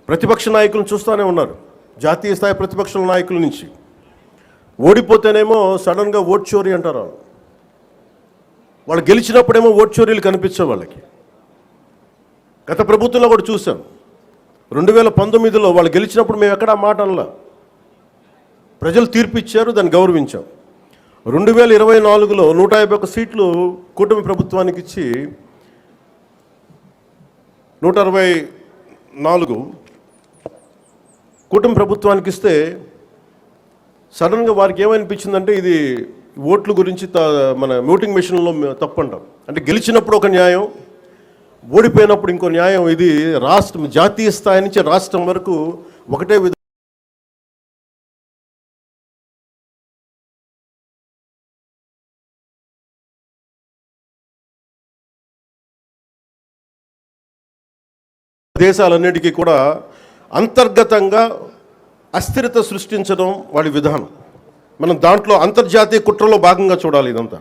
ప్రతిపక్ష నాయకులను చూస్తూనే ఉన్నారు. జాతీయ స్థాయి ప్రతిపక్ష నాయకుల నుంచి ఓడిపోతేనేమో సడన్గా ఓట్ చోరీ అంటారు. వాళ్ళు గెలిచినప్పుడేమో ఓట్ చోరీలు కనిపించే వాళ్ళకి. గత ప్రభుత్వంలో కూడా చూసాం. 2019లో వాళ్ళు గెలిచినప్పుడు మేము ఎక్కడా మాట అనలా. ప్రజలు తీర్పు ఇచ్చారు, దాన్ని గౌరవించాం. 2024లో 151 సీట్లు కూటమి ప్రభుత్వానికి ఇచ్చి 164 కూటమి ప్రభుత్వానికి ఇస్తే సడన్గా వారికి ఏమనిపించిందంటే ఇది ఓట్ల గురించి మన ఓటింగ్ మెషిన్లో తప్పంటాం. అంటే గెలిచినప్పుడు ఒక న్యాయం, ఓడిపోయినప్పుడు ఇంకో న్యాయం. ఇది రాష్ట్రం జాతీయ స్థాయి నుంచి రాష్ట్రం వరకు ఒకటే దేశాలన్నిటికీ కూడా అంతర్గతంగా అస్థిరత సృష్టించడం వాడి విధానం. మనం దాంట్లో అంతర్జాతీయ కుట్రలో భాగంగా చూడాలి ఇదంతా.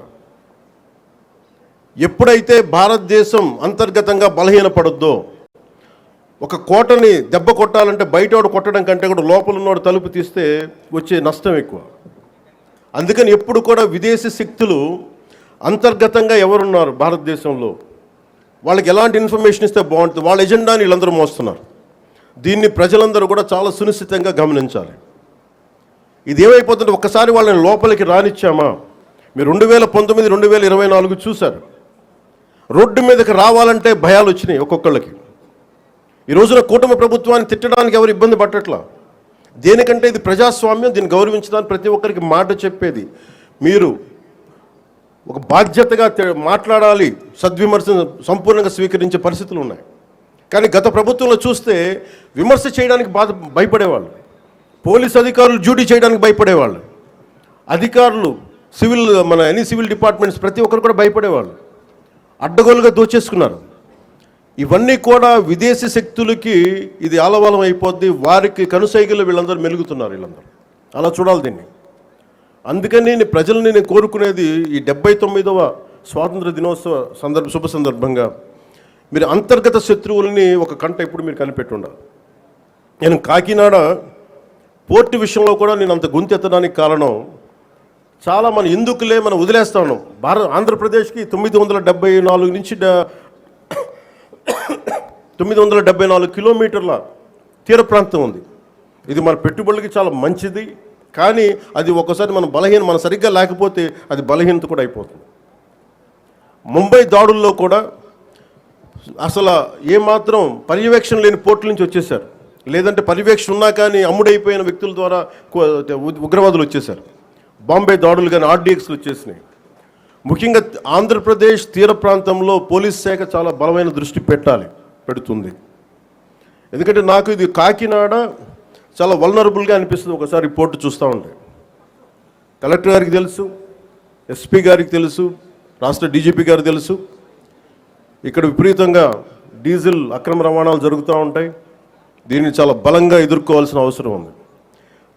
ఎప్పుడైతే భారతదేశం అంతర్గతంగా బలహీనపడొద్దో, ఒక కోటని దెబ్బ కొట్టాలంటే బయటోడు కొట్టడం కంటే కూడా లోపల ఉన్నోడు తలుపు తీస్తే వచ్చే నష్టం ఎక్కువ. అందుకని ఎప్పుడు కూడా విదేశీ శక్తులు అంతర్గతంగా ఎవరున్నారు భారతదేశంలో, వాళ్ళకి ఎలాంటి ఇన్ఫర్మేషన్ ఇస్తే బాగుంటుంది, వాళ్ళ ఎజెండాని వీళ్ళందరూ మోస్తున్నారు. దీన్ని ప్రజలందరూ కూడా చాలా సునిశ్చితంగా గమనించాలి. ఇది ఏమైపోతుంటే ఒక్కసారి వాళ్ళని లోపలికి రానిచ్చామా, మీరు 2019, 2024 చూశారు. రోడ్డు మీదకి రావాలంటే భయాలు వచ్చినాయి ఒక్కొక్కళ్ళకి. ఈ రోజున కూటమి ప్రభుత్వాన్ని తిట్టడానికి ఎవరు ఇబ్బంది పట్టట్లా. దేనికంటే ఇది ప్రజాస్వామ్యం, దీన్ని గౌరవించడానికి ప్రతి ఒక్కరికి మాట చెప్పేది. మీరు ఒక బాధ్యతగా మాట్లాడాలి, సద్విమర్శను సంపూర్ణంగా స్వీకరించే పరిస్థితులు ఉన్నాయి. కానీ గత ప్రభుత్వంలో చూస్తే విమర్శ చేయడానికి భయపడేవాళ్ళు. పోలీస్ అధికారులు డ్యూటీ చేయడానికి భయపడేవాళ్ళు. అధికారులు ఎనీ సివిల్ డిపార్ట్మెంట్స్ ప్రతి ఒక్కరు కూడా భయపడేవాళ్ళు. అడ్డగోలుగా దోచేసుకున్నారు. ఇవన్నీ కూడా విదేశీ శక్తులకి ఇది ఆలవాలం అయిపోద్ది. వారికి కనుసైగలు వీళ్ళందరూ మెలుగుతున్నారు. వీళ్ళందరూ అలా చూడాలి దీన్ని. అందుకని ప్రజల్ని నేను కోరుకునేది, ఈ 79వ స్వాతంత్ర దినోత్సవ శుభ సందర్భంగా మీరు అంతర్గత శత్రువులని ఒక కంట ఇప్పుడు మీరు కనిపెట్టి ఉండాలి. నేను కాకినాడ పోర్టు విషయంలో కూడా నేను అంత గొంతెత్తడానికి కారణం, చాలా మనం ఎందుకులే మనం వదిలేస్తా ఉన్నాం. ఆంధ్రప్రదేశ్కి 974 నుంచి 974 కిలోమీటర్ల తీర ప్రాంతం ఉంది. ఇది మన పెట్టుబడులకి చాలా మంచిది. కానీ అది ఒక్కసారి మనం సరిగ్గా లేకపోతే అది బలహీనత కూడా అయిపోతుంది. ముంబై దాడుల్లో కూడా అసలు ఏమాత్రం పర్యవేక్షణ లేని పోర్టుల నుంచి వచ్చేసారు. లేదంటే పర్యవేక్షణ ఉన్నా కానీ అమ్ముడైపోయిన వ్యక్తుల ద్వారా ఉగ్రవాదులు వచ్చేసారు. బాంబే దాడులు కానీ ఆర్డీఎక్స్లు వచ్చేసినాయి. ముఖ్యంగా ఆంధ్రప్రదేశ్ తీర ప్రాంతంలో పోలీస్ శాఖ చాలా బలమైన దృష్టి పెడుతుంది. ఎందుకంటే నాకు ఇది కాకినాడ చాలా వల్నరబుల్గా అనిపిస్తుంది ఒకసారి రిపోర్టు చూస్తూ ఉంటే. కలెక్టర్ గారికి తెలుసు, ఎస్పీ గారికి తెలుసు, రాష్ట్ర డీజీపీ గారికి తెలుసు, ఇక్కడ విపరీతంగా డీజిల్ అక్రమ రవాణాలు జరుగుతూ ఉంటాయి. దీన్ని చాలా బలంగా ఎదుర్కోవాల్సిన అవసరం ఉంది.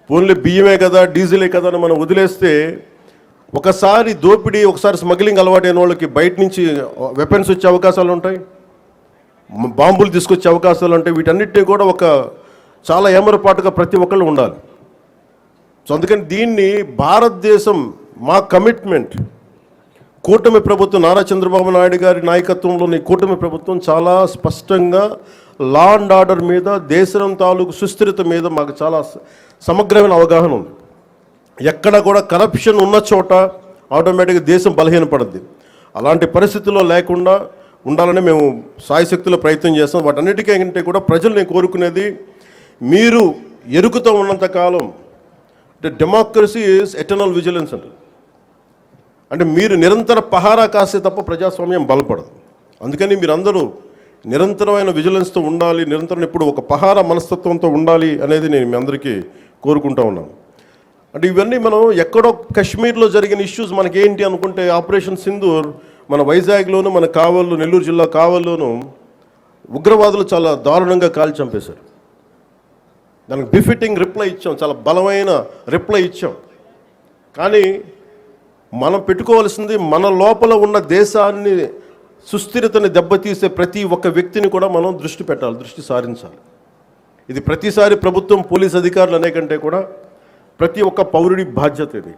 ఓన్లీ బియ్యమే కదా, డీజిలే కదా అని మనం వదిలేస్తే ఒకసారి దోపిడీ, ఒకసారి స్మగ్లింగ్ అలవాటైన వాళ్ళకి బయట నుంచి వెపన్స్ వచ్చే అవకాశాలు ఉంటాయి, బాంబులు తీసుకొచ్చే అవకాశాలు ఉంటాయి. వీటన్నిటినీ కూడా ఒక చాలా ఏమరపాటుగా ప్రతి ఒక్కళ్ళు ఉండాలి. సో అందుకని దీన్ని భారతదేశం మా కమిట్మెంట్, కూటమి ప్రభుత్వం నారా చంద్రబాబు నాయుడు గారి నాయకత్వంలోని కూటమి ప్రభుత్వం చాలా స్పష్టంగా లా అండ్ ఆర్డర్ మీద, దేశం తాలూకు సుస్థిరత మీద మాకు చాలా సమగ్రమైన అవగాహన ఉంది. ఎక్కడ కూడా కరప్షన్ ఉన్న చోట ఆటోమేటిక్గా దేశం బలహీనపడుద్ది. అలాంటి పరిస్థితుల్లో లేకుండా ఉండాలని మేము సాయశక్తిలో ప్రయత్నం చేస్తాం. వాటన్నిటికంటే కూడా ప్రజలు నేను కోరుకునేది, మీరు ఎరుకుతో ఉన్నంతకాలం అంటే డెమోక్రసీ ఈజ్ ఎటర్నల్ విజిలెన్స్ అంటే మీరు నిరంతర పహారా కాస్తే తప్ప ప్రజాస్వామ్యం బలపడదు. అందుకని మీరందరూ నిరంతరమైన విజిలెన్స్తో ఉండాలి, నిరంతరం ఇప్పుడు ఒక పహారా మనస్తత్వంతో ఉండాలి అనేది నేను మీ అందరికీ కోరుకుంటా ఉన్నాను. అంటే ఇవన్నీ మనం ఎక్కడో కాశ్మీర్లో జరిగిన ఇష్యూస్ మనకేంటి అనుకుంటే, ఆపరేషన్ సింధూర్ మన వైజాగ్లోను, మన కావల్లో, నెల్లూరు జిల్లా కావల్లోనూ ఉగ్రవాదులు చాలా దారుణంగా కాల్చి చంపేశారు. దానికి బిఫిటింగ్ రిప్లై ఇచ్చాం, చాలా బలమైన రిప్లై ఇచ్చాం. కానీ మనం పెట్టుకోవాల్సింది, మన లోపల ఉన్న దేశాన్ని సుస్థిరతని దెబ్బతీసే ప్రతి ఒక్క వ్యక్తిని కూడా మనం దృష్టి పెట్టాలి, దృష్టి సారించాలి. ఇది ప్రతిసారి ప్రభుత్వం పోలీస్ అధికారులు అనే కంటే కూడా ప్రతి ఒక్క పౌరుడి బాధ్యత ఇది.